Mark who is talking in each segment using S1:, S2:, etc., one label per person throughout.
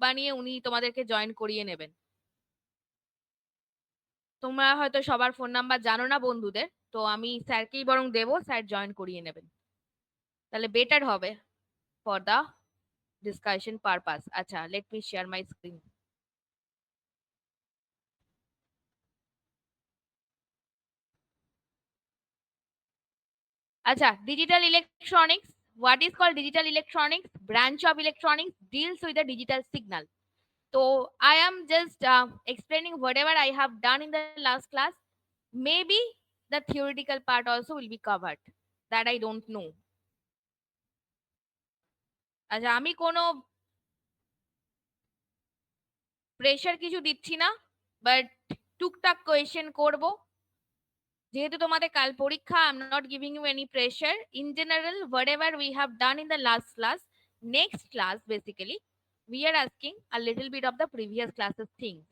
S1: বানিয়ে উনি তোমাদেরকে জয়েন করিয়ে নেবেন। তোমরা হয়তো সবার ফোন নাম্বার জানো না বন্ধুদের, তো আমি স্যারকেই বরং দেবো, স্যার জয়েন করিয়ে নেবেন, তাহলে বেটার হবে ফর দা ডিসকাশন পারপাস। আচ্ছা, let me share my screen. আচ্ছা, digital electronics, what is called digital electronics, branch of electronics deals with the digital signal. So I am just explaining whatever I have done in the last class. Maybe the theoretical part also will be covered, that I don't know. আচ্ছা, আমি কোনো pressure কিছু দিচ্ছি না, but টুকটাক question করব। যেহেতু তোমাদের কাল পরীক্ষা, I am not giving you any pressure. In general whatever we have done in the last class, next class basically we are asking a little bit of the previous classes things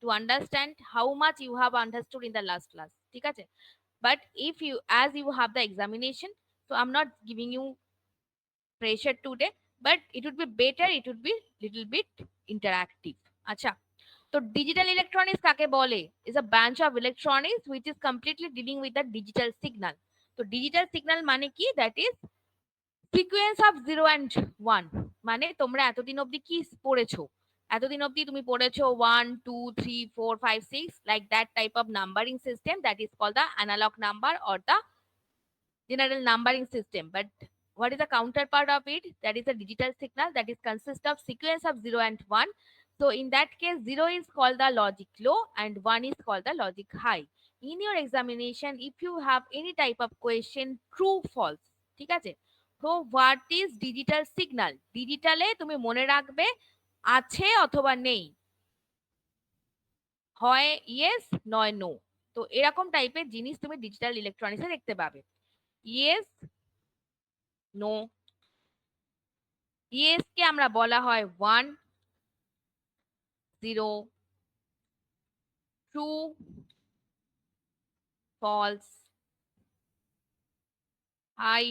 S1: to understand how much you have understood in the last class, ঠিক আছে? But if you, as you have the examination, so I'm not giving you pressure today, but it would be better, it would be little bit interactive. আচ্ছা, তো digital electronics কাকে বলে? Is a branch of electronics which is completely dealing with the digital signal. তো digital signal মানে কি? That is sequence of 0 and 1। মানে তোমরা এতদিন অবধি কি পড়েছো? এতদিন অবধি তুমি পড়েছো 1 2 3 4 5 6, like that type of numbering system, that is called the analogue number or the general numbering system. But what is the counterpart of it? That is a digital signal that is consist of sequence of 0 and 1. So in that case, 0 is called the logic low and 1 is called the logic high. In your examination, if you have any type of question, true false, ঠিক আছে? So what is digital signal? ডিজিটালে তুমি মনে রাখবে আছে অথবা নেই, হয় yes নয় নো। তো এরকম টাইপের জিনিস তুমি ডিজিটাল ইলেকট্রনিক্সে দেখতে পাবে। Yes, no. ইয়েস কে আমরা বলা হয় 1 0, ট্রু ফলস হাই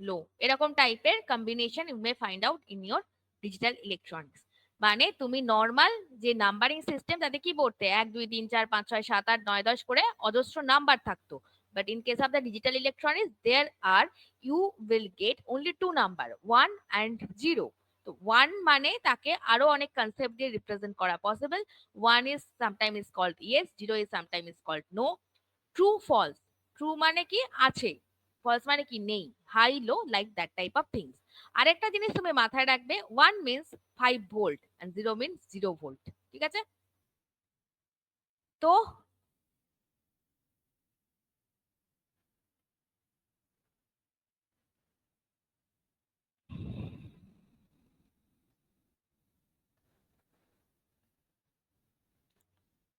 S1: লো, এরকম টাইপের combination you may find out in your digital electronics. মানে তুমি নর্মাল যে নাম্বারিং সিস্টেম, তাতে কি বলতে 1 2 3 4 5 6 7 8 9 10 করে অজস্র নাম্বার থাকতো, but in case of the digital electronics there are, you will get only 2 number, 1 and 0। তো 1 মানে তাকে আরো অনেক কনসেপ্ট দিয়ে রিপ্রেজেন্ট করা possible. 1 is sometimes is called yes, 0 is sometimes is called no, true false. True মানে কি আছে, ফলস মানে কি নেই, high low, like that type of things. আরেকটা জিনিস তুমি মাথায় রাখবে, 1 means 5 volt and 0 means 0 volt, ঠিক আছে? তো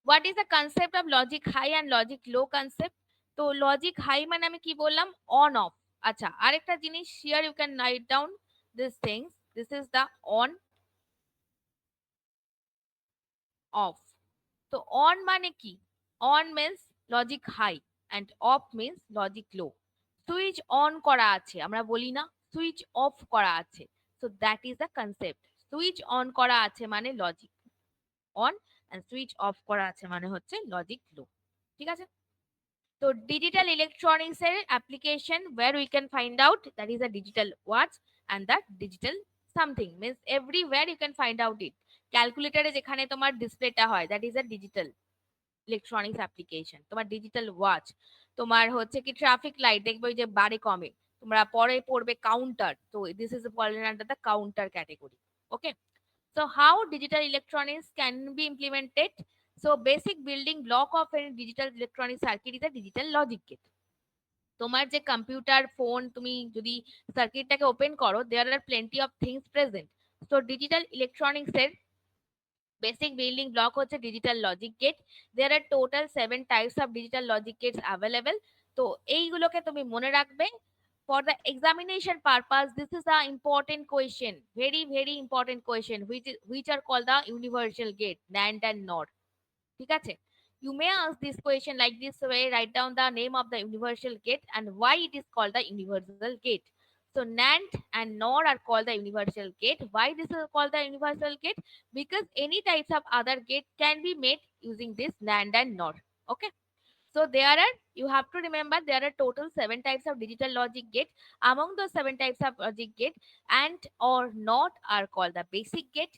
S1: what is the concept of logic high and logic low concept? তো লজিক হাই মানে আমি কি বললাম, অন অফ। আচ্ছা, আরেকটা জিনিস, here you can write down this things, this is the on off. তো অন মানে কি? On means logic high and off means logic low. Switch on করা আছে, আমরা বলি না সুইচ অফ করা আছে, so that is the concept. Switch on করা আছে মানে logic on, and switch off করা আছে মানে হচ্ছে লজিক লো, ঠিক আছে? তো ডিজিটাল ইলেকট্রনিক্স এর application where we can find out, that is a digital watch and that digital something means everywhere you can find out it। ক্যালকুলেটরে যেখানে তোমার ডিসপ্লেটা হয়, that is a digital electronics application. তোমার digital watch, তোমার হচ্ছে কি traffic light দেখবে ওই যে বাড়ে কমে, তোমরা পরে পড়বে কাউন্টার, তো this is fallen under the counter category. Okay, so how digital electronics can be implemented? So basic building block of a digital electronic circuit is a digital logic gate। তোমার যে কম্পিউটার ফোন, তুমি যদি সার্কিটটাকে open করো, there are plenty of things present. তো digital electronics এর basic building block হচ্ছে digital logic gate. There are total 7 types of digital logic gates available. তো এইগুলোকে তুমি মনে রাখবে for the examination purpose. This is a important question, very very important question, which are called the universal gate, NAND and NOR, ঠিক আছে? You may ask this question like this way, write down the name of the universal gate and why it is called the universal gate. So NAND and NOR are called the universal gate. Why this is called the universal gate? Because any types of other gate can be made using this NAND and NOR. Okay. So you have to remember there are total 7 types of digital logic gate. Among those 7 types of logic gate, and or not are called the basic gate.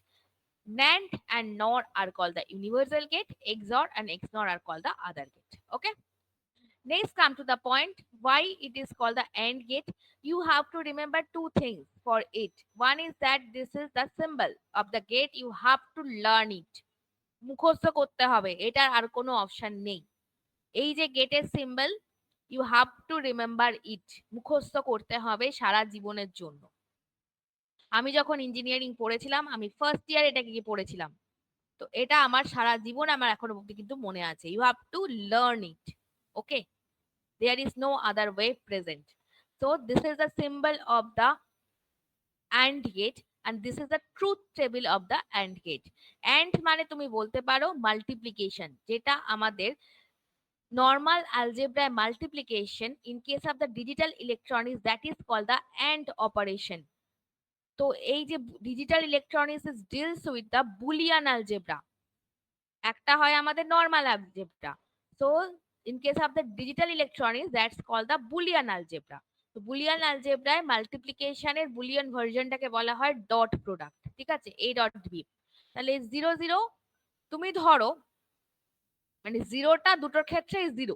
S1: NAND and NOR are called the universal gate. XOR and XNOR are called the other gate. Okay. Next, come to the point why it is called the AND gate. You have to remember two things for it. One is that this is the symbol of the gate. You have to learn it. মুখস্থ করতে হবে, এটার আর কোনো option নেই। এই যে গেটের symbol, you have to remember it, মুখস্থ করতে হবে সারা জীবনের জন্য। আমি যখন ইঞ্জিনিয়ারিং পড়েছিলাম, আমি ফার্স্ট ইয়ার এটা কি পড়েছিলাম, তো এটা আমার সারা জীবন আমার এখনো অব্দি কিন্তু মনে আছে। You have to learn it. Okay, there is no other way present. So this is the symbol of the AND gate and this is the truth table of the AND gate. AND মানে তুমি বলতে পারো multiplication, যেটা আমাদের normal algebra multiplication. In case of the digital electronics, that is called the AND operation. তো এই যে digital electronics deals with the Boolean algebra, একটা হয় আমাদের normal algebra. So in case of the digital electronics, that's called the Boolean algebra. তো Boolean আলজেব্রায় মাল্টিপ্লিকেশনের Boolean ভার্সনটাকে বলা হয় dot product. ঠিক আছে, এ ডট বি। তাহলে 0 0 তুমি ধরো, মানে জিরোটা দুটোর ক্ষেত্রে জিরো,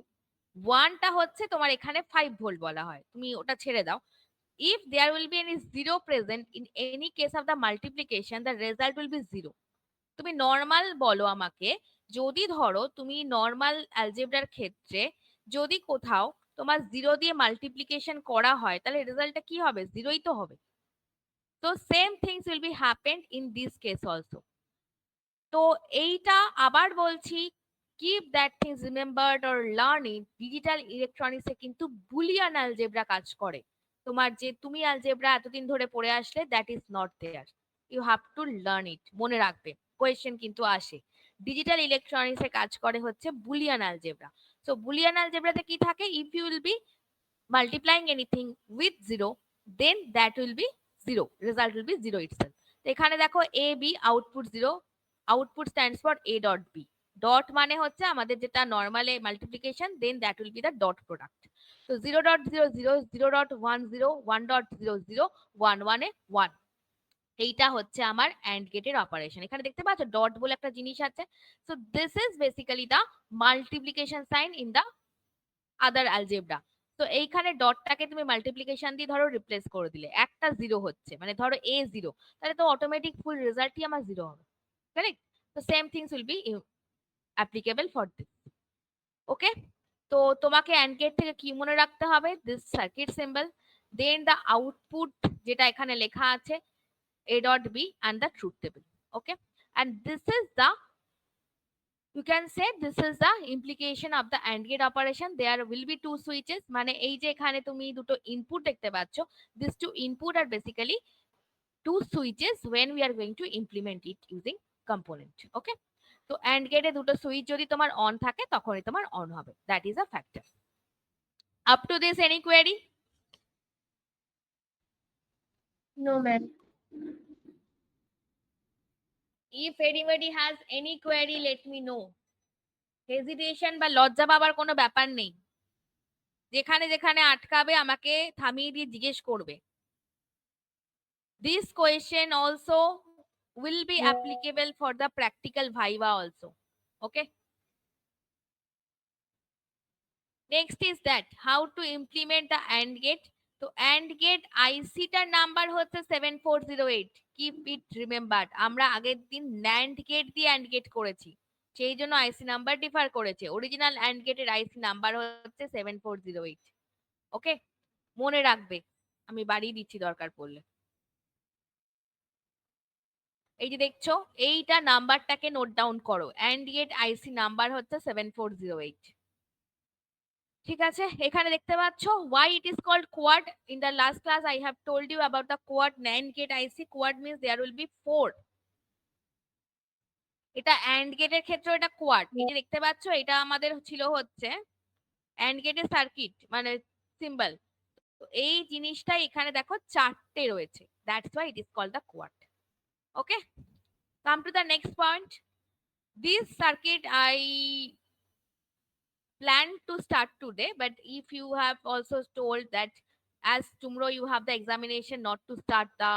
S1: ওয়ানটা হচ্ছে তোমার এখানে 5 ভোল্ট বলা হয়, তুমি ওটা ছেড়ে দাও। If there will be any zero present in any case of the multiplication, the result will be zero. তুমি নর্মাল বলো আমাকে, যদি ধরো তুমি নর্মাল অ্যালজেব্রার ক্ষেত্রে যদি কোথাও তোমার জিরো দিয়ে মাল্টিপ্লিকেশন করা হয়, তাহলে রেজাল্টটা কি হবে? জিরোই তো হবে। তো same things will be happened in this case also. তো এইটা আবার বলছি, keep that things remembered or learn it. Digital ইলেকট্রনিক্সে কিন্তু বুলিয়ান অ্যালজেব্রা কাজ করে। তোমার যে তুমি অ্যালজেব্রা এতদিন ধরে পড়ে আসলে, that is not there. You have to learn it, মনে রাখবে, কোয়েশ্চেন কিন্তু আসে। ডিজিটাল ইলেকট্রনিক্সে কাজ করে হচ্ছে বুলিয়ান অ্যালজেব্রা। সো বুলিয়ান অ্যালজেব্রাতে কি থাকে? If you will be multiplying anything with zero, then that will be zero, result will be zero itself. তো এখানে দেখো A B output zero, output stands for A dot B. Dot মানে হচ্ছে আমাদের যেটা নর্মালে multiplication, then that will be the dot product. তো 0.00 0.10 1.00 1 1 এইটা হচ্ছে আমার অ্যান্ড গেটের অপারেশন। এখানে দেখতে পাচ্ছ ডট বলে একটা জিনিস আছে। So this is basically the multiplication sign in the other algebra. তো এইখানে ডটটাকে তুমি মাল্টিপ্লিকেশন দিয়ে ধরো রিপ্লেস করে দিলে, একটা জিরো হচ্ছে, মানে ধরো এ জিরো, তাহলে তো অটোমেটিক ফুল রেজাল্টই আমার জিরো হবে। কারেক্ট? তো same things will be applicable for this. Okay, তো তোমাকে অ্যান্ড গেট থেকে কি মনে রাখতে হবে? This circuit symbol, then the output যেটা এখানে লেখা আছে a dot b and the truth table. Okay, and this is the, you can say this is the implication of the AND gate operation. There will be two switches, মানে এই যে এখানে তুমি দুটো ইনপুট দেখতে পাচ্ছ, these two input are basically two switches when we are going to implement it using component. Okay, তো AND gate এ দুটো সুইচ যদি তোমার অন থাকে তখনই তোমার অন হবে, that is a factor. Up to this any query?
S2: No, ma'am.
S1: If anybody has any query, let me know. Hesitation বা লজ্জা পাবার কোনো ব্যাপার নেই, যেখানে যেখানে আটকাবে আমাকে থামিয়ে দিয়ে জিজ্ঞেস করবে। This question also will be applicable for the practical viva also. Okay, next is that how to implement the AND gate. তো AND gate IC টার নাম্বার হচ্ছে 7408, কিপ ইট রিমেম্বার্ড। আমরা আগের দিন NAND গেট দিয়ে AND গেট করেছি, সেই জন্য আইসি নাম্বার ডিফার করেছে। অরিজিনাল AND গেটের আইসি নাম্বার হচ্ছে 7408। ওকে, মনে রাখবে, আমি বাড়িয়ে দিচ্ছি দরকার পড়লে। এই যে দেখছো, এইটা নাম্বারটাকে নোট ডাউন করো, অ্যান্ড গেট আইসি নাম্বার হচ্ছে 7408। ঠিক আছে, এখানে দেখতে পাচ্ছ why it is called quad. In the last class I have told you about the quad NAND gate IC. Quad means there will be 4. এটা অ্যান্ড গেটের ক্ষেত্রে এটা কোয়াড। এই যে দেখতে পাচ্ছ, এটা আমাদের ছিল হচ্ছে অ্যান্ড গেটের সার্কিট মানে সিম্বল। তো এই জিনিসটাই এখানে দেখো চারটে রয়েছে, that's why it is called the quart. Okay, come to the next point. This circuit I plan to start today, but if you have also told that as tomorrow you have the examination not to start the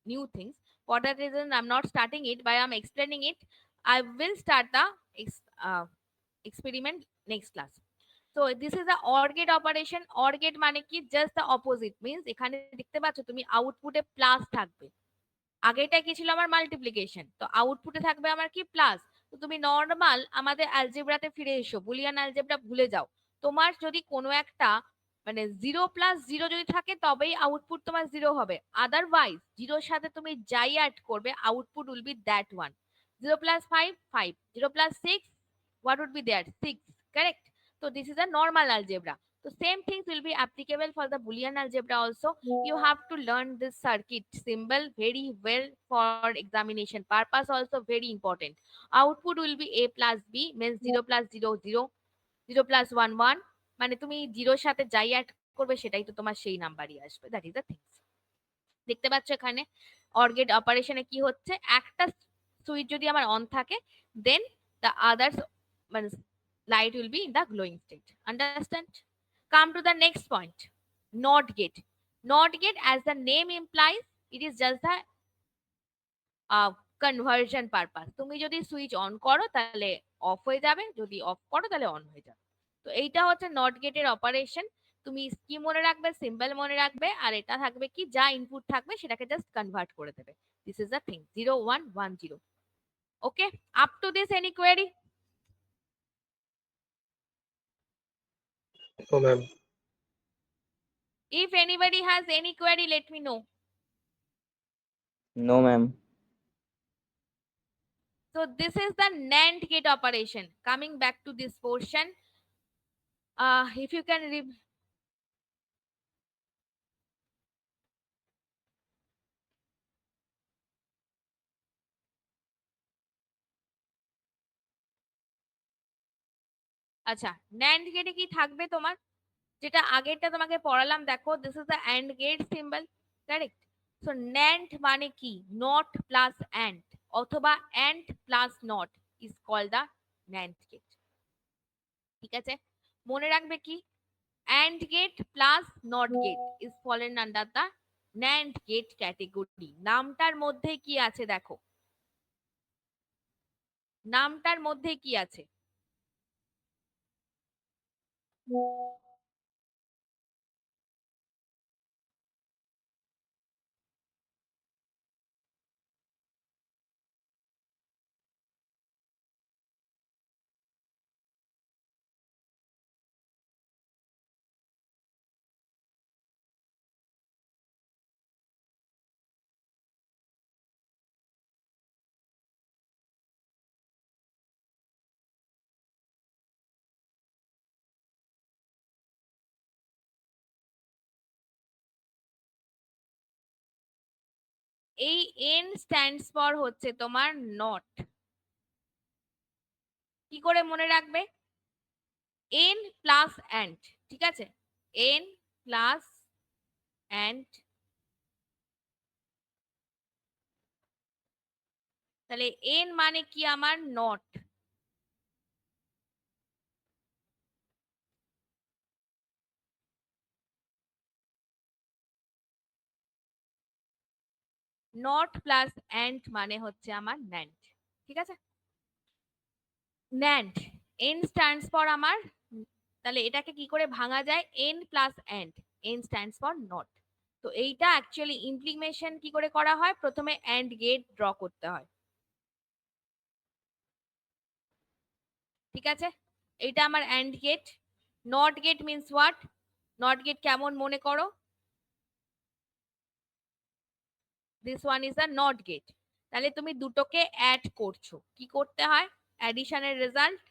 S1: new things, for that reason I'm not starting it, but I'm explaining it. I will start the experiment next class. So this is the OR gate operation. OR gate মানে কি, just the opposite, means এখানে দেখতে পাচ্ছ তুমি আউটপুটে plus থাকবে, আগেটা কি ছিল আমার মাল্টিপ্লিকেশন, তো আউটপুটে থাকবে আমার কি প্লাস। তো তুমি নর্মাল আমাদের অ্যালজেব্রাতে ফিরে এসো, বুলিয়ান অ্যালজেব্রা ভুলে যাও। তোমার যদি কোনো একটা মানে 0+0 যদি থাকে তবেই আউটপুট তোমার 0 হবে, আদারওয়াইজ জিরোর সাথে তুমি যাই অ্যাড করবে output will be that one. 0+5 5, 0+6 what would be there 6, correct? So this is a normal algebra. So same things will be applicable for the Boolean algebra also. You have to learn this circuit symbol very well for examination purpose, also very important. Output will be a plus b, means 0+0 0, 0+1 1, মানে তুমি জিরোর সাথে যাই add করবে সেটাই তো তোমার সেই নাম্বারই আসবে, দ্যাট ইজ দ্য থিংস। দেখতে পাচ্ছ এখানে অর গেট অপারেশনে কি হচ্ছে, একটা সুইচ যদি আমার অন থাকে দেন দ্য আদার্স মানে light will be in the glowing state. Understand? Come to the next point. Not gate. Not gate, as the name implies, it is just the conversion purpose. তুমি যদি switch on করো তাহলে of হয়ে যাবে, যদি of করো তাহলে on হয়ে যাবে। তো এইটা হচ্ছে নট গেটের অপারেশন। তুমি কি মনে রাখবে, সিম্বল মনে রাখবে, আর এটা থাকবে কি যা ইনপুট থাকবে সেটাকে জাস্ট কনভার্ট করে দেবে। This is the thing, 0 1 1 0। Okay, up to this any query?
S2: No, ma'am.
S1: If anybody has any query, let me know.
S3: No, ma'am.
S1: So this is the NAND gate operation. Coming back to this portion, if you can আচ্ছা, NAND গেটে কি থাকবে তোমার, যেটা আগেরটা তোমাকে পড়ালাম দেখো, this is the AND gate symbol, correct? So NAND মানে কি, নট প্লাস AND অথবা AND plus not is called the NAND gate. ঠিক আছে, মনে রাখবে কি, AND gate plus NOT gate is fallen under the NAND gate category. নামটার মধ্যে কি আছে দেখো, নামটার মধ্যে কি আছে? এই N stands for হচ্ছে তোমার নট। কি করে মনে রাখবে, N প্লাস AND, ঠিক আছে, N প্লাস AND, তাহলে N মানে কি আমার নট, নট প্লাস AND মানে হচ্ছে আমার NAND। ঠিক আছে, NAND, N stands for আমার, তাহলে এটাকে কি করে ভাঙা যায়, N plus AND, N stands for not। তো এইটা অ্যাকচুয়ালি ইমপ্লিমেশন কি করে করা হয়, প্রথমে AND গেট ড্র করতে হয়। ঠিক আছে, এইটা আমার AND gate. NOT gate means what, NOT gate কেমন মনে করো, this one is a not gate. তাহলে তুমি দুটোকে অ্যাড করছো, কি করতে হয়, অ্যাডিশনের result,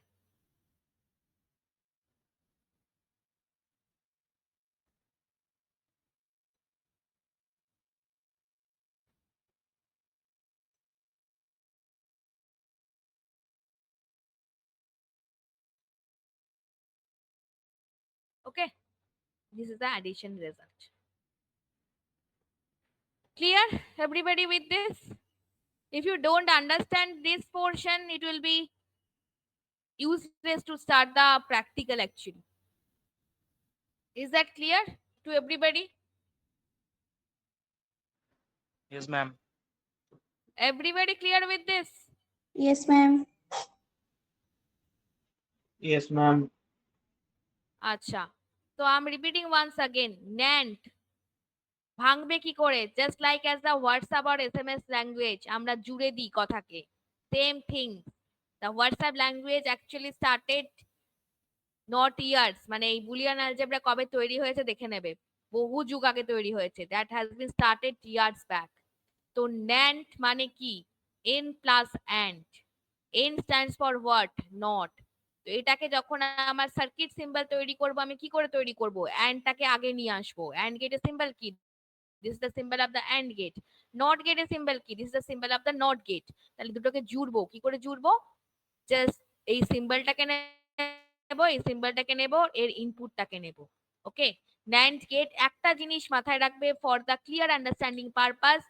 S1: okay? This is the addition result. Clear, everybody, with this? If you don't understand this portion, it will be useless to start the practical actually. Is that clear to everybody?
S3: Yes, ma'am.
S1: Everybody clear with this?
S4: Yes, ma'am.
S3: Yes, ma'am.
S1: আচ্ছা, তো I'm repeating once again. NAND ভাঙবে কি করে? Just like as the WhatsApp আর SMS language আমরা জুড়ে দিই কথাকে, same thing. The WhatsApp language actually started not years, মানে এই বুলিয়ান অ্যালজেব্রা কবে তৈরি হয়েছে দেখে নেবে, বহু যুগ আগে তৈরি হয়েছে। That has been started years back. তো NAND মানে কি? N plus and. N stands for what? Not. তো এটাকে যখন আমার সার্কিট সিম্বল তৈরি করব, আমি কি করে তৈরি করব? অ্যান্ডটাকে আগে নিয়ে আসবো। অ্যান্ড গেটের সিম্বল কি? This is the symbol of the AND gate. NOT gate এর symbol কি? This is the symbol of the NOT gate. তাহলে দুটোকে জুড়বো, কি করে জুড়বো? জাস্ট এই সিম্বলটাকে নেব, এই সিম্বলটাকে নেব, এর ইনপুটটাকে নেব। ওকে, NAND গেট একটা জিনিস মাথায় রাখবে for the clear understanding purpose,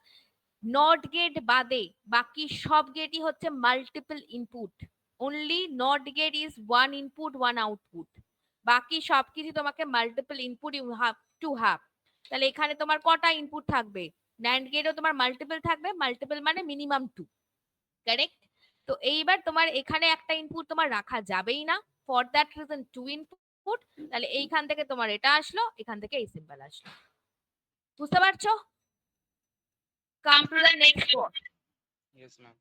S1: not gate বাদে বাকি সব গেটই হচ্ছে multiple input. Only not gate is one input one output, বাকি সবকিছু তোমাকে multiple input you have to have. তাহলে এখানে তোমার কটা ইনপুট থাকবে? NAND গেটও তোমার মাল্টিপল থাকবে, মাল্টিপল মানে মিনিমাম 2, কারেক্ট? তো এইবার তোমার এখানে একটা ইনপুট তোমার রাখা যাবেই না, ফর দ্যাট রিজন 2 ইনপুট। তাহলে এইখান থেকে তোমার এটা আসলো, এখান থেকে এই সিম্বল আসলো। বুঝতে পারছো? Come to the next one.
S3: Yes, ma'am.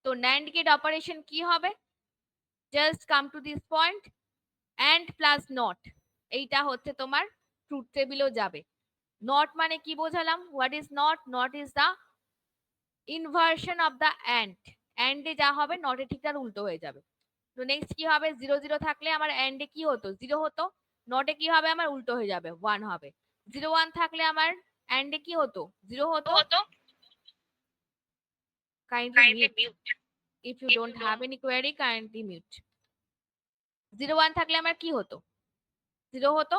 S1: তো NAND গেট অপারেশন কি হবে? Just come to this point, and plus not, এইটা হচ্ছে তোমার ট্রুথ টেবিলেও যাবে। নট মানে কি বোঝালাম? What is not? Not is the inversion of the and. অ্যান্ডে যা হবে নটে ঠিক তার উল্টো হয়ে যাবে। তো নেক্সট কি হবে? 0 0 থাকলে আমার অ্যান্ডে কি হতো? 0 হতো। নটে কি হবে? আমার উল্টো হয়ে যাবে, 1 হবে। 0 1 থাকলে আমার অ্যান্ডে কি হতো? 0 হতো। Kindly mute, if you don't have any query kindly mute. 0 1 থাকলে আমার কি হতো? 0 হতো।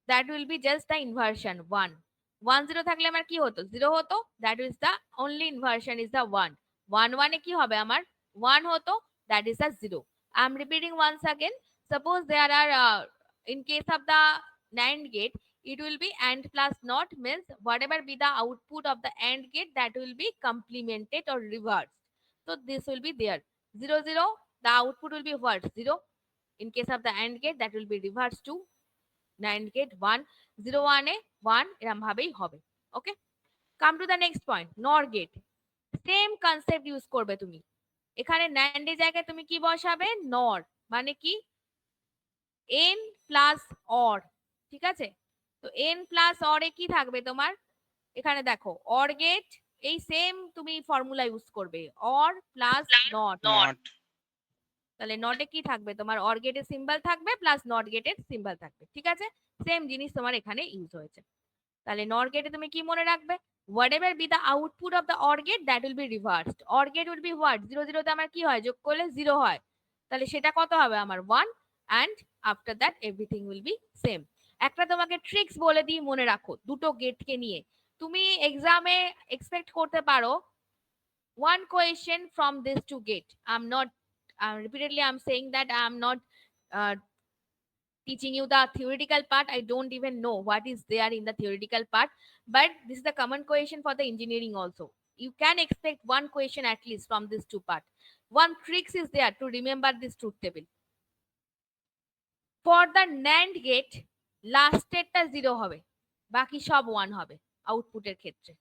S1: That will be just the inversion 1। 1 0 থাকলে আমার কি হতো? 0 হতো। That is the only inversion is the 1। 1 1 এ কি হবে? আমার 1 হতো। That is the 0। I am repeating once again. Suppose there are in case of the NAND gate, it will be AND plus NOT, means whatever be the output of the AND gate, that will be complemented or reversed. So this will be there 0 0, the output will be what? 0. In case of the AND gate, that will be reversed to NAND gate 1। 0 1 এ 1 এরকম ভাবেই হবে। Okay, come to the next point, NOR gate. Same concept use করবে তুমি। এখানে NAND এর জায়গায় তুমি কি বসাবে? NOR মানে কি? n প্লাস অর, ঠিক আছে? তো n প্লাস অর এ কি থাকবে তোমার? এখানে দেখো অর গেট, এই সেম তুমি ফর্মুলা ইউজ করবে, অর প্লাস নট।
S3: Not.
S1: তাহলে নটে কি থাকবে? তোমার অর গেটের সিম্বল থাকবে প্লাস নট গেটের সিম্বল থাকবে, ঠিক আছে? সেম জিনিস তোমার এখানে ইউজ হয়েছে। তাহলে নর গেটে তুমি কি মনে রাখবে? whatever be the output of the OR gate, that will be reversed. OR gate will be what? 0 0 তে আমার কি হয়? যোগ করলে 0 হয়। তাহলে সেটা কত হবে? আমার 1, and after that everything will be same. একটা তোমাকে ট্রিক্স বলে দিই, মনে রাখো, দুটো গেটকে নিয়ে তুমি এক্সামে এক্সপেক্ট করতে পারো one question from these two gate. I'm not repeatedly I'm saying that I'm not uh, teaching you the theoretical part. I don't even know what is there in the theoretical part, but this is the common question for the engineering also. You can expect one question at least from these two part. One tricks is there to remember this truth table. For the NAND gate, last টা 0 হবে, বাকি সব 1 হবে আউটপুটের ক্ষেত্রে।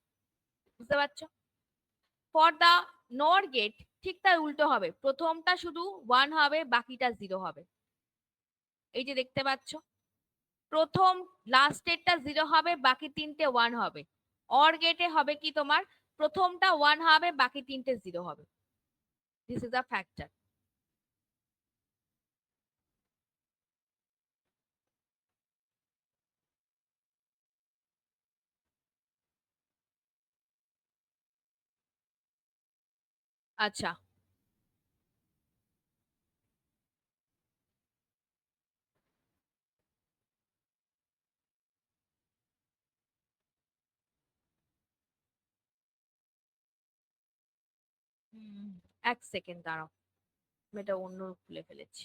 S1: বুঝতে পারছো? For the NOR gate ঠিক তার উল্টো হবে, প্রথমটা শুধু 1 হবে, বাকিটা 0 হবে। এই যে দেখতে পাচ্ছ, প্রথম লাস্টেরটা 0 হবে, বাকি তিনটে 1 হবে। অর গেটে হবে কি তোমার? প্রথমটা 1 হবে, বাকি তিনটে 0 হবে। This is a factor. আচ্ছা, এক সেকেন্ড দাঁড়াও, আমি এটা অন্য খুলে ফেলেছি।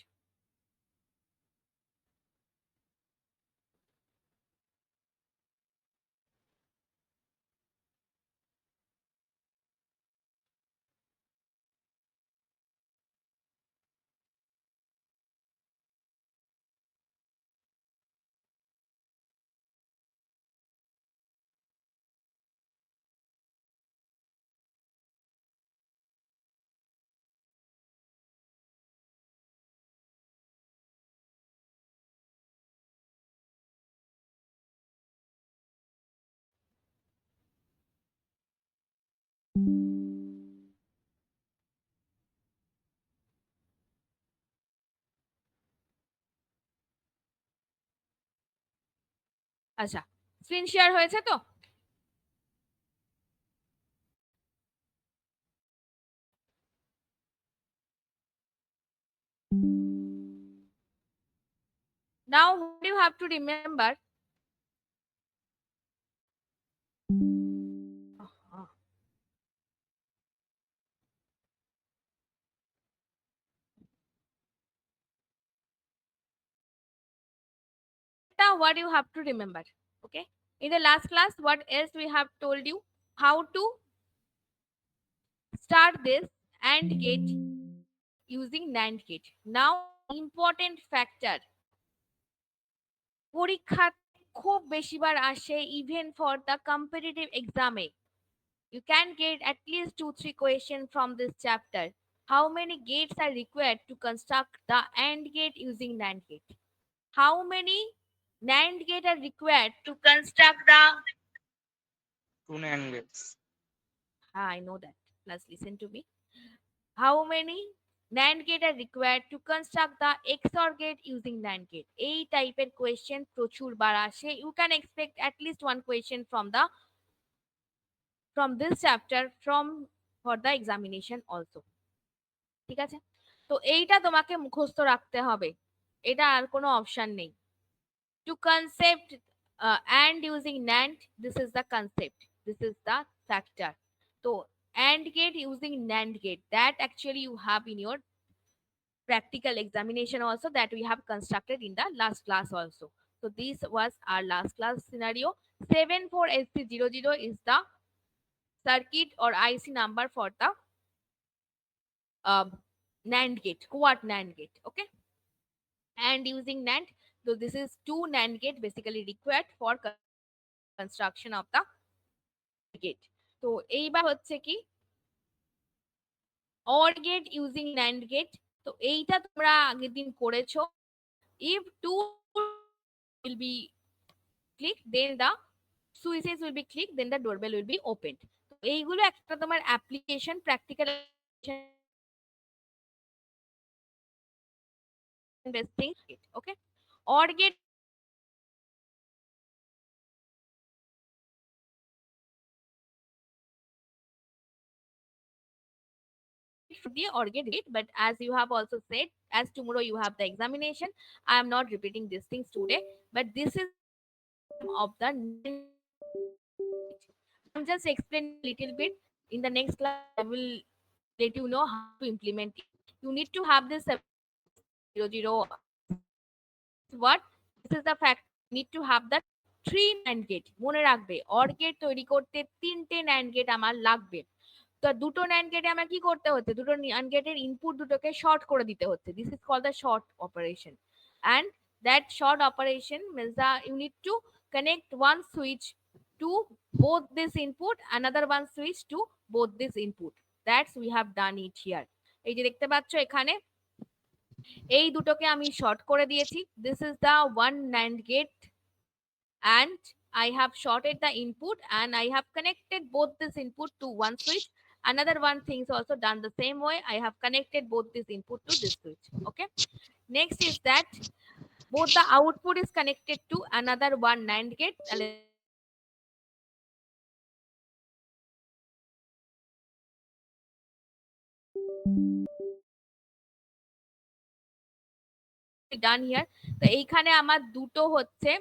S1: আচ্ছা, স্ক্রিন শেয়ার হয়েছে তো? Now, what you have to remember? Now, what you have to remember? Okay. In the last class, what else we have told you? How to start this AND gate using NAND gate. Now, important factor. পরীক্ষা খুব বেশিবার আসে even for the competitive exam. You can get at least 2-3 questions from this chapter. How many gates are required to construct the AND gate using NAND gate? How many NAND gate are required to construct the...
S3: Two NAND gates.
S1: I know that. Plus, listen to me. How many NAND gate are required to construct the XOR gate using NAND gate? A type of question প্রচুর বার আসে. You can expect at least one question from this chapter for the examination also. ঠিক আছে? তো এইটা তোমাকে মুখস্থ রাখতে হবে, এটা আর কোনো অপশন নেই। To concept and using NAND, this is the concept, this is the factor. So AND gate using NAND gate, that actually you have in your practical examination also, that we have constructed in the last class also. So this was our last class scenario. 74SC00 is the circuit or IC number for the NAND gate, quad NAND gate. Okay, and using NAND, so this is two NAND gate basically required for construction of the gate. তো এইবার হচ্ছে কি OR gate using NAND gate, তো এইটা তোমরা আগের দিন করেছো। If two will be clicked, then the switches will be clicked, then the doorbell will be opened. তো এইগুলো একটা তোমার application, practical based thing. Okay, OR gate the OR gate, but as you have also said, as tomorrow you have the examination, I am not repeating these things today, but this is of the I'm just explaining a little bit. In the next class, I will let you know how to implement it. You need to have this 00. What? This is the fact. You need to have the 3 NAND gate. মনে রাখবে OR gate তৈরি করতে 3টে NAND gate আমার লাগবে। তো দুটো NAND gate আমার কি করতে হচ্ছে? দুটো NAND gate এর ইনপুট দুটোকে শর্ট করে দিতে হচ্ছে। This is called the short operation. And that short operation means that you need to connect one switch to both this input, another one switch to both this input. That's we have done it here. এই যে দেখতে পাচ্ছ এখানে এই দুটোকে আমি short করে দিয়েছি। This is the one NAND gate and I have shorted the input and I have connected both this input to one switch. Another one things also done the same way. I have connected both this input to this switch. Okay. Next is that both the output is connected to another one NAND gate. Done here. তো এইখানে আমার দুটো হচ্ছে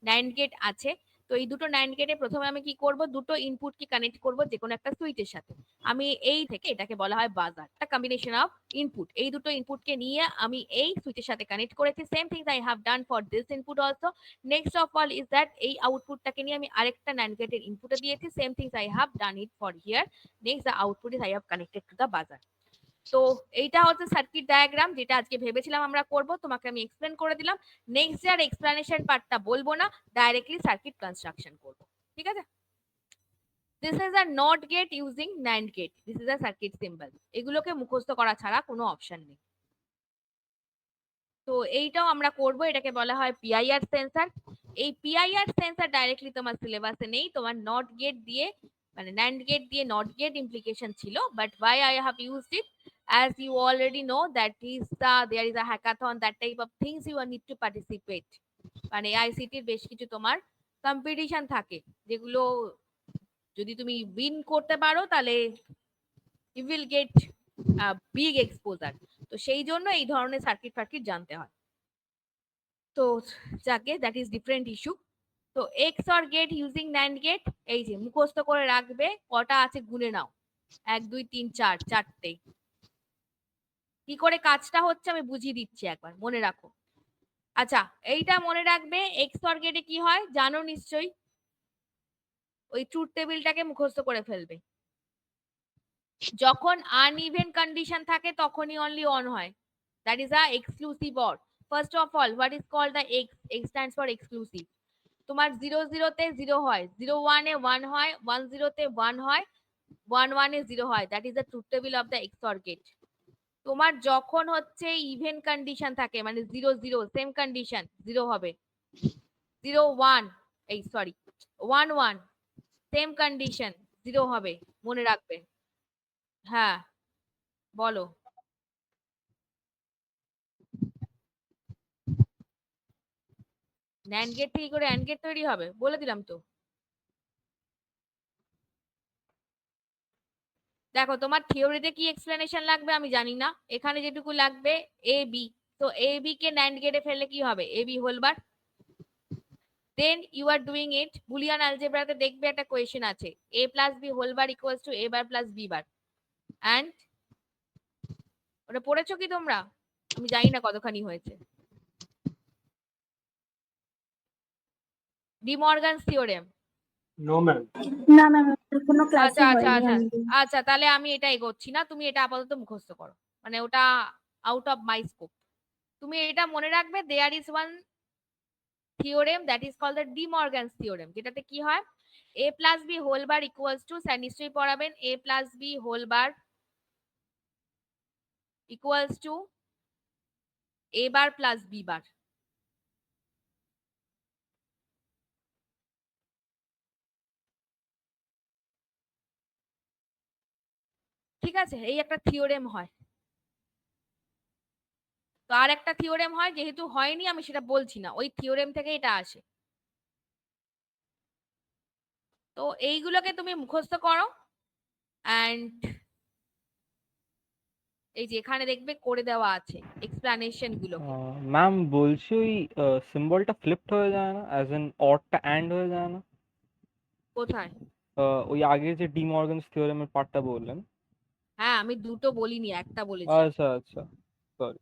S1: NAND gate আছে। তো এই দুটো NAND গেটে প্রথমে আমি কি করব, দুটো ইনপুট কি কানেক্ট করব যে কোনো একটা সুইচের সাথে। আমি এই থেকে, এটাকে বলা হয় বাজার, একটা কম্বিনেশন অফ ইনপুট। এই দুটো ইনপুটকে নিয়ে আমি এই সুইচের সাথে কানেক্ট করেছি। Same things I have done for this input also. Next of all is that এই আউটপুটটাকে নিয়ে আমি আরেকটা NAND গেটের ইনপুটে দিয়েছি। Same things I have done it for here. Next the output is I have connected to the বাজার। তো এইটা হচ্ছে সার্কিট ডায়াগ্রাম, যেটা আজকে ভেবেছিলাম আমরা করব, তোমাকে আমি এক্সপ্লেন করে দিলাম। নেক্সট ইয়ার এক্সপ্লেনেশন পার্টটা বলবো না, ডাইরেক্টলি সার্কিট কনস্ট্রাকশন করব। ঠিক আছে? This is a not gate using NAND gate, this is a circuit symbol. এগুলোকে মুখস্থ করা ছাড়া কোনো অপশন নেই। তো এইটাও আমরা করব, এটাকে বলা হয় পিআইআর সেন্সর। এই পিআইআর সেন্সর ডাইরেক্টলি তোমার সিলেবাসে নেই, তোমার নট গেট দিয়ে, মানে NAND গেট দিয়ে নট গেট ইমপ্লিকেশন ছিল, but why I have used it, as you already know that there is a hackathon, that type of things you need to participate। মানে আইসিটির বেশ কিছু তোমার কম্পিটিশন থাকে, যেগুলো যদি তুমি উইন করতে পারো তাহলে you will get big exposure. তো সেই জন্য এই ধরনের সার্কিট ফার্কিট জানতে হয়। তো যাকে, দ্যাট ইজ ডিফারেন্ট ইস্যু। তো X OR gate using NAND gate, এই যে মুখস্থ করে রাখবে, কটা আছে গুনে নাও, 1 2 3 4, চারটে। কি করে কাজটা হচ্ছে আমি বুঝিয়ে দিচ্ছি, একবার মনে রাখো। আচ্ছা, এইটা মনে রাখবে, এক্স অর গেটে কি হয় জানো নিশ্চয়ই, ওই ট্রুথ টেবিলটাকে মুখস্থ করে ফেলবে। যখন আনইভেন কন্ডিশন থাকে তখনই অনলি অন হয়, that is a exclusive or. First of all, what is called the X? X stands for exclusive. তোমার 0 0 তে 0 হয়, 0 1 এ 1 হয়, 1 0 তে 1 হয়, 1 1 এ 0 হয়, that is the truth table of the XOR gate. তোমার যখন হচ্ছে ইভেন কন্ডিশন থাকে, মানে 0 0 সেম কন্ডিশন, 0 হবে, 0 1, এই সরি 1 1 সেম কন্ডিশন, 0 হবে, মনে রাখবে। হ্যাঁ, বলো। NAND গেট থেকে করে AND গেট তৈরি হবে, বলে দিলাম তো। দেখো, তোমার থিওরিতে কি এক্সপ্লেনেশন লাগবে আমি জানি না, এখানে যেটুকু লাগবে এ বি। তো এ বি কে NAND গেটে ফেললে কি হবে? A B whole bar. Then you are doing it Boolean অ্যালজেব্রাতে, দেখবে একটা কোয়েশ্চেন আছে, a plus B whole bar equals to a bar plus B bar. And ওটা পড়েছো কি তোমরা? আমি জানি না কতখানি হয়েছে। De Morgan's theorem.
S4: No ma'am.
S2: না ম্যাম, কোনো ক্লাসে
S1: আচ্ছা আচ্ছা
S2: হয়নি
S1: আচ্ছা
S2: আমাদের।
S1: আচ্ছা, তাহলে আমি এটা এগোচ্ছি না, তুমি এটা আপাতত মুখস্থ করো, মানে ওটা আউট অফ মাই স্কোপ। তুমি এটা মনে রাখবে, there is one theorem that is called the De Morgan's theorem, যেটাতে কি হয়, a plus B whole bar equals to, sir নিশ্চয়ই পড়াবেন, a plus B whole bar equals to a bar plus B bar. ঠিক আছে, এই একটা theorem হয়। তো আর একটা থিওরেম হয়, যেহেতু হয়নি আমি সেটা বলছি না, ওই থিওরেম থেকে এটা আসে। তো এইগুলোকে তুমি মুখস্থ করো। অ্যান্ড এই যে এখানে দেখবে করে দেওয়া আছে এক্সপ্লানেশন গুলোকে।
S3: ম্যাম বলছি ওই সিম্বলটা ফ্লিপড হয়ে যায় না, অ্যাজ এন অডটা অ্যান্ড হয়ে যায় না?
S1: কোথায়?
S3: ওই আগে যে ডি মর্গানস থিওরেমের পার্টটা বললেন।
S1: হ্যাঁ, আমি দুটো বলিনি, একটা বলেছি।
S3: আচ্ছা আচ্ছা, sorry.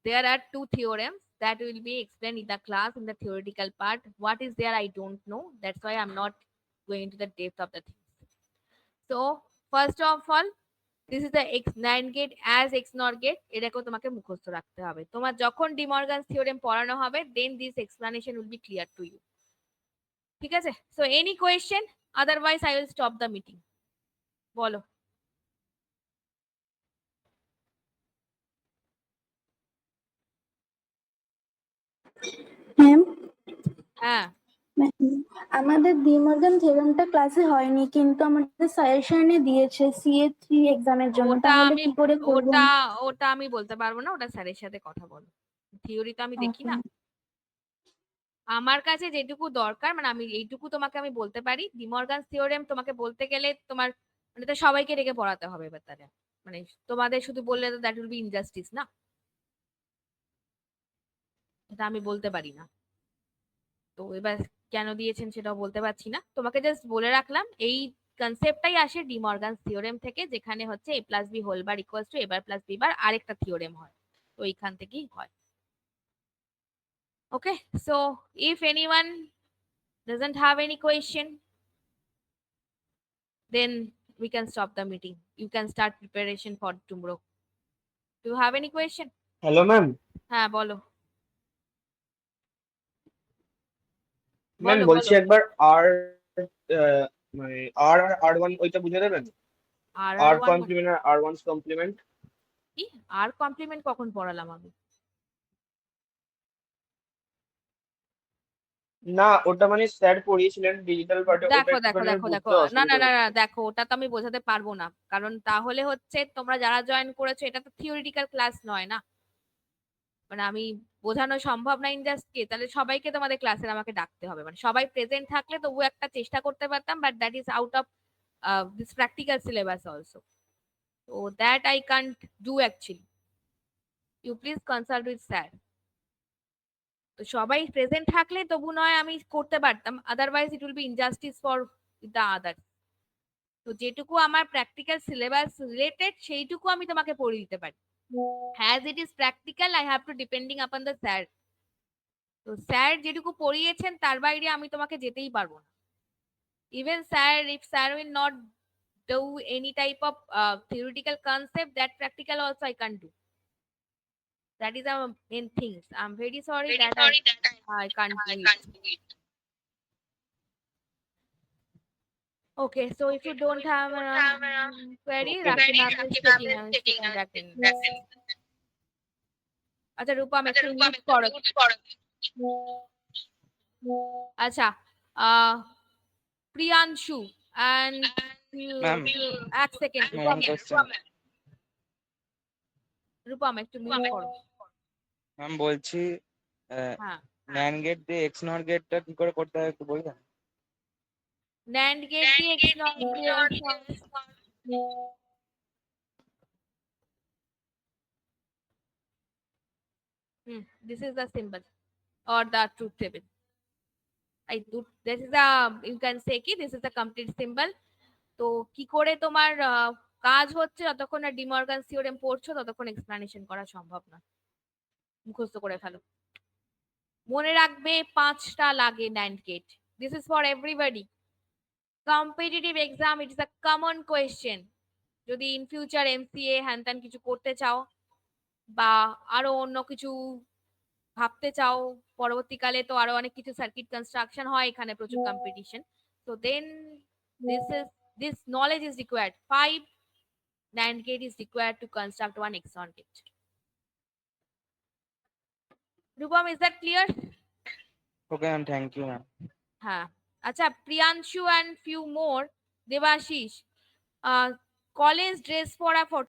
S1: There are two theorems that will be explained in the class in the theoretical part. What is there, I don't know. That's why I'm not going into the depth of the things. So, first of all, this is the x NAND gate as XNOR gate. এটাকেও তোমাকে মুখস্থ রাখতে হবে। তোমার যখন D Morgan's theorem পড়ানো হবে, then this explanation will be clear to you. ঠিক আছে? So, any question? Otherwise, I will stop the meeting. বলো।
S2: ম্যাম,
S1: হ্যাঁ,
S2: আমাদের ডি মর্গান থিওরেমটা ক্লাসে হয়নি, কিন্তু আমাদের সাজেশনে দিয়েছে CA3 এক্সামের জন্য।
S1: ওটা
S2: তাহলে
S1: আমি
S2: কি করে করব?
S1: ওটা ওটা আমি বলতে পারবো না, ওটা স্যারের সাথে কথা বলো। থিওরি তো আমি দেখি না। আমার কাছে যেটুকু দরকার, মানে আমি এইটুকু তোমাকে আমি বলতে পারি, ডি মর্গানস থিওরেম তোমাকে বলতে গেলে তোমার, মানে তো সবাইকে ডেকে পড়াতে হবে এবার তাহলে। মানে তোমাদের শুধু বললে তো দ্যাট উইল বি ইনজাস্টিস না, এটা আমি বলতে পারি না। তো এবার কেন দিয়েছেন সেটাও বলতে পারছি না, তোমাকে জাস্ট বলে রাখলাম এই কনসেপ্টটাই আসে ডি মর্গানস থিওরেম থেকে, যেখানে হচ্ছে a plus B whole bar equals to a bar plus b bar আরেকটা থিওরেম হয়, তো এইখান থেকেই হয়। Okay, so if anyone doesn't have any question, then we can stop the meeting. You can start preparation for tomorrow. Do you have any question?
S4: Hello ma'am.
S1: হ্যাঁ বলো
S4: ma'am
S1: বলো
S4: বলছি
S1: বলো।
S4: একবার আর মানে আর আর আর ওয়ান ওইটা বুঝে দেবেন।
S1: আর
S4: আর
S1: আর ওয়ান
S4: কমপ্লিমেন্ট আর আর ওয়ানস কমপ্লিমেন্ট।
S1: কি? আর কমপ্লিমেন্ট কখন পড়ালাম আমি?
S4: না ওটা মানে স্যার পড়িয়েছিলেন ডিজিটাল পার্টে, ওটা
S1: দেখো দেখো
S4: একটুখানি
S1: দেখো দেখো,
S4: বুঝতে
S1: না না
S4: অসুবিধা
S1: না না,
S4: হচ্ছে।
S1: দেখো ওটা তো আমি বোঝাতে পারবো না, কারণ তাহলে হচ্ছে তোমরা যারা জয়েন করেছো এটা তো থিওরিটিক্যাল ক্লাস নয় না, মানে আমি বোঝানো সম্ভব না ইনজাস্টকে, তাহলে সবাইকে তোমাদের ক্লাসে আমাকে ডাকতে হবে, মানে সবাই প্রেজেন্ট থাকলে তবু একটা চেষ্টা করতে পারতাম, but that is out of this practical syllabus also, তো that I can't do actually. You please consult with sir. তো সবাই প্রেজেন্ট থাকলে তবু নয় আমি করতে পারতাম, otherwise it will be injustice for the other. তো যেটুকু আমার প্র্যাকটিক্যাল সিলেবাস রিলেটেড সেইটুকু আমি তোমাকে পড়ে দিতে পারি, has it is practical I have to depending upon the sir. তো স্যার যেটুকু পড়িয়েছেন তার বাইরে আমি তোমাকে যেতেই পারবো না। Even sir, if sir will not do any type of theoretical concept, that practical also I can't do. That is our main things. I'm very sorry that I can't do it. Okay, so if you don't have a query, Rakhi ma'am is taking, I'm taking that in. আচ্ছা রূপম একটু mute করো। আচ্ছা Priyanshu and
S5: Ma'am,
S1: এক second
S5: one question.
S1: Rupam একটু mute করো।
S5: Ma'am বলছি
S1: হ্যাঁ,
S5: NAND gate দিয়ে এক্স নট গেটটা কি করে করতে হয় একটু বলবেন?
S1: NAND গেট দিয়ে XNOR দিয়ে this is the symbol or the truth table. I do, this is a, you can say ki this is the complete symbol. তো কি করে তোমার কাজ হচ্ছে যতক্ষণ না ডিমর্গান থিওরেম পড়ছো ততক্ষণ এক্সপ্লানেশন করা সম্ভব না, মুখস্থ করে ফেলো। মনে রাখবে 5টা লাগে NAND gate, this is for everybody. Competitive exam, it is a common question. যদি ইন ফিউচার এমসিএ হ্যান ত্যান কিছু করতে চাও বা আরো অন্য কিছু ভাবতে চাও, পরবর্তীকালে তো আরো অনেক কিছু সার্কিট কনস্ট্রাকশন হয়, এখানে প্রচুর competition, so then this knowledge is required. 5 NAND gate is required to construct one XOR gate. Rupam, is that clear?
S5: Okay ma'am, thank you ma'am.
S1: হ্যাঁ, আচ্ছা Priyanshu and few more, Debashis, college dress পরা